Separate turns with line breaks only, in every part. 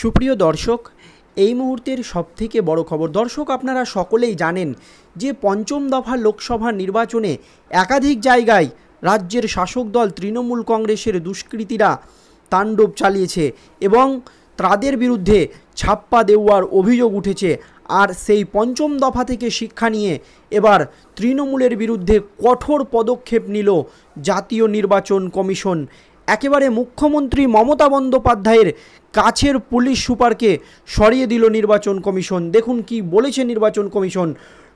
সুপ্রিয় দর্শক, এই মুহূর্তের সবথেকে বড় খবর। দর্শক, আপনারা সকলেই জানেন যে পঞ্চম দফা লোকসভা নির্বাচনে একাধিক জায়গায় রাজ্যের শাসক দল তৃণমূল কংগ্রেসের দুষ্কৃতীরা তাণ্ডব চালিয়েছে এবং তাদের বিরুদ্ধে ছাপ্পা দেওয়ার অভিযোগ উঠেছে। আর সেই পঞ্চম দফা থেকে শিক্ষা নিয়ে এবার তৃণমূলের বিরুদ্ধে কঠোর পদক্ষেপ নিল জাতীয় নির্বাচন কমিশন। একেবারে মুখ্যমন্ত্রী মমতা বন্দ্যোপাধ্যায়ের কাছের পুলিশ সুপারকে সরিয়ে দিল নির্বাচন কমিশন। দেখুন কি বলেছে নির্বাচন কমিশন।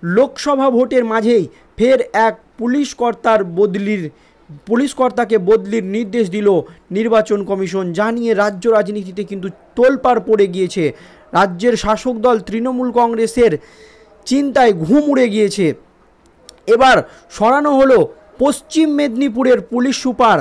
লোকসভা ভোটের মাঝেই ফের এক পুলিশ কর্তাকে বদলির নির্দেশ দিল নির্বাচন কমিশন। জানিয়ে রাজ্য রাজনীতিতে কিন্তু তোলপাড় পড়ে গিয়েছে। রাজ্যের শাসক দল তৃণমূল কংগ্রেসের চিন্তায় ঘুম উড়ে গিয়েছে। এবার সরানো হলো পশ্চিম মেদিনীপুরের পুলিশ সুপার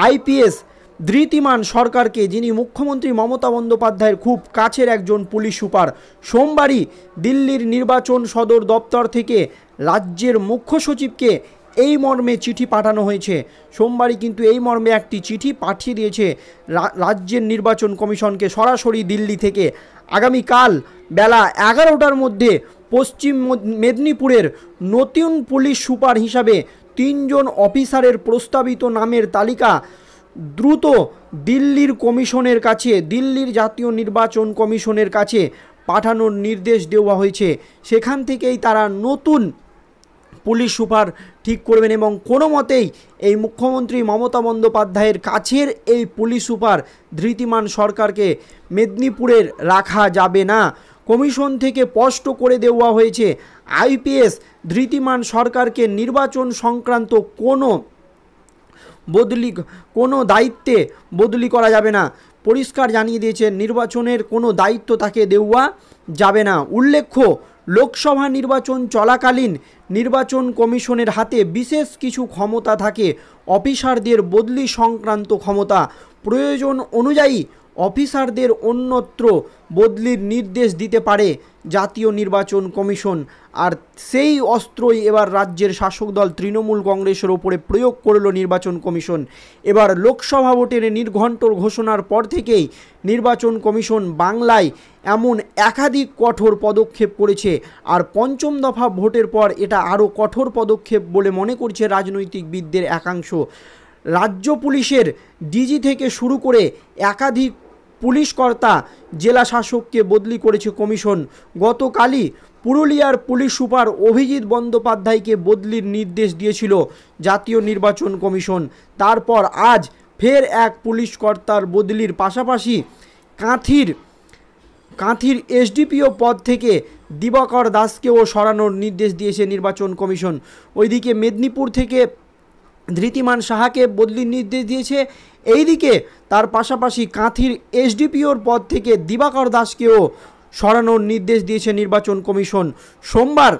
আইপিএস ধৃতিমান সরকারকে, যিনি মুখ্যমন্ত্রী মমতা বন্দ্যোপাধ্যায়ের খুব কাছের একজন পুলিশ সুপার। সোমবারই দিল্লির নির্বাচন সদর দপ্তর থেকে রাজ্যের মুখ্য সচিবকে এই মর্মে চিঠি পাঠানো হয়েছে। সোমবারই কিন্তু এই মর্মে একটি চিঠি পাঠিয়ে দিয়েছে রাজ্যের নির্বাচন কমিশনকে সরাসরি দিল্লি থেকে। আগামীকাল বেলা 11টার মধ্যে পশ্চিম মেদিনীপুরের নতুন পুলিশ সুপার হিসাবে 3 জন অফিসারের প্রস্তাবিত নামের তালিকা দ্রুত দিল্লির জাতীয় নির্বাচন কমিশনের কাছে পাঠানোর নির্দেশ দেওয়া হয়েছে। সেখান থেকেই তারা নতুন পুলিশ সুপার ঠিক করবেন এবং কোনো মতেই এই মুখ্যমন্ত্রী মমতা বন্দ্যোপাধ্যায়ের কাছের এই পুলিশ সুপার ধৃতিমান সরকারকে মেদিনীপুরের রাখা যাবে না। কমিশন থেকে স্পষ্ট করে দেওয়া হয়েছে আইপিএস ধৃতিমান সরকারকে নির্বাচন সংক্রান্ত কোনো দায়িত্বে বদলি করা যাবে না। পরিষ্কার জানিয়ে দিয়েছে নির্বাচনের কোনো দায়িত্ব তাকে দেওয়া যাবে না। উল্লেখ্য, লোকসভা নির্বাচন চলাকালীন নির্বাচন কমিশনের হাতে বিশেষ কিছু ক্ষমতা থাকে। অফিসারদের বদলি সংক্রান্ত ক্ষমতা, প্রয়োজন অনুযায়ী অফিসারদের অন্যত্র বদলির নির্দেশ দিতে পারে জাতীয় নির্বাচন কমিশন। আর সেই অস্ত্রই এবার রাজ্যের শাসক দল তৃণমূল কংগ্রেসের ওপরে প্রয়োগ করল নির্বাচন কমিশন। এবার লোকসভা ভোটের নির্ঘণ্ট ঘোষণার পর থেকেই নির্বাচন কমিশন বাংলায় এমন একাধিক কঠোর পদক্ষেপ করেছে। আর পঞ্চম দফা ভোটের পর এটা আরও কঠোর পদক্ষেপ বলে মনে করছে রাজনৈতিকবিদদের একাংশ। রাজ্য পুলিশের ডিজি থেকে শুরু করে একাধিক পুলিশ কর্তা, জেলা শাসককে বদলি করেছে কমিশন। গতকালই পুরুলিয়ার পুলিশ সুপার অভিজিৎ বন্দ্যোপাধ্যায়কে বদলির নির্দেশ দিয়েছিল জাতীয় নির্বাচন কমিশন। তারপর আজ ফের এক পুলিশ কর্তার বদলির পাশাপাশি কাঁথির এসডিপিও পদ থেকে দিবাকর দাসকেও সরানোর নির্দেশ দিয়েছে নির্বাচন কমিশন। ওইদিকে মেদিনীপুর থেকে ধৃতিমান সাহাকে বদলির নির্দেশ দিয়েছে। এইদিকে তার পাশাপাশি কাঁথির এসডিপিওর পদ থেকে দিবাকর দাসকেও সরানোর নির্দেশ দিয়েছে নির্বাচন কমিশন। সোমবার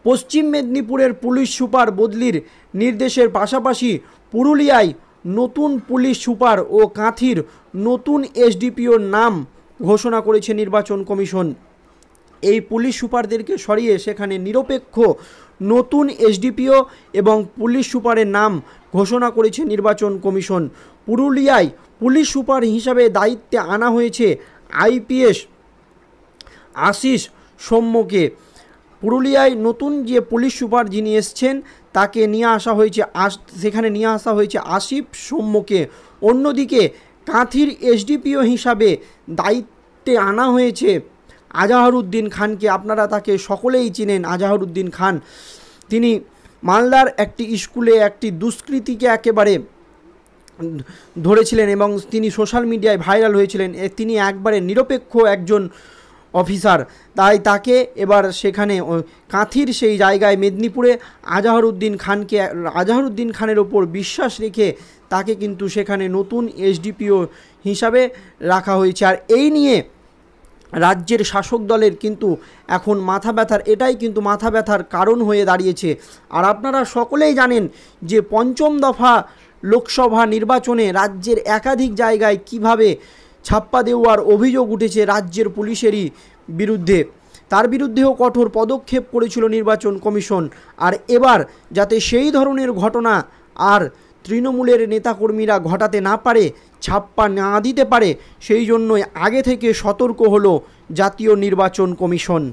পশ্চিম মেদিনীপুরের পুলিশ সুপার বদলির নির্দেশের পাশাপাশি পুরুলিয়ায় নতুন পুলিশ সুপার ও কাঁথির নতুন এসডিপিওর নাম ঘোষণা করেছে নির্বাচন কমিশন। এই পুলিশ সুপারদেরকে সরিয়ে সেখানে নিরপেক্ষ নতুন এসডিপিও এবং পুলিশ সুপারের নাম ঘোষণা করেছে নির্বাচন কমিশন। পুরুলিয়ায় পুলিশ সুপার হিসাবে দায়িত্বে আনা হয়েছে আইপিএস আশিস সৌম্যকে। পুরুলিয়ায় নতুন যে পুলিশ সুপার যিনি এসছেন তাকে সেখানে নিয়ে আসা হয়েছে আসিফ সৌম্যকে। অন্যদিকে কাঁথির এসডিপিও হিসাবে দায়িত্বে আনা হয়েছে আজাহারউদ্দিন খানকে। আপনারা তাকে সকলেই চিনেন। আজাহারউদ্দিন খান, তিনি মালদার একটি স্কুলে একটি দুষ্কৃতীকে একেবারে ধরেছিলেন এবং তিনি সোশ্যাল মিডিয়ায় ভাইরাল হয়েছিলেন। তিনি একবারে নিরপেক্ষ একজন অফিসার, তাই তাকে এবার সেখানে কাঁথির সেই জায়গায় মেদিনীপুরে আজাহারউদ্দিন খানের ওপর বিশ্বাস রেখে তাকে কিন্তু সেখানে নতুন এসডিপিও হিসাবে রাখা হয়েছে। আর এই নিয়ে রাজ্যের শাসক দলের কিন্তু এখন এটাই কিন্তু মাথা ব্যথার কারণ হয়ে দাঁড়িয়েছে। আর আপনারা সকলেই জানেন যে পঞ্চম দফা লোকসভা নির্বাচনে রাজ্যের একাধিক জায়গায় কিভাবে ছাপ্পা দেওয়ার অভিযোগ উঠেছে রাজ্যের পুলিশেরই বিরুদ্ধে। তার বিরুদ্ধেও কঠোর পদক্ষেপ করেছিল নির্বাচন কমিশন। আর এবার যাতে সেই ধরনের ঘটনা আর তৃণমূলের নেতাকর্মীরা ঘটাতে না পারে, ছাপ্পা না দিতে পারে, সেই জন্যই আগে থেকে সতর্ক হলো জাতীয় নির্বাচন কমিশন।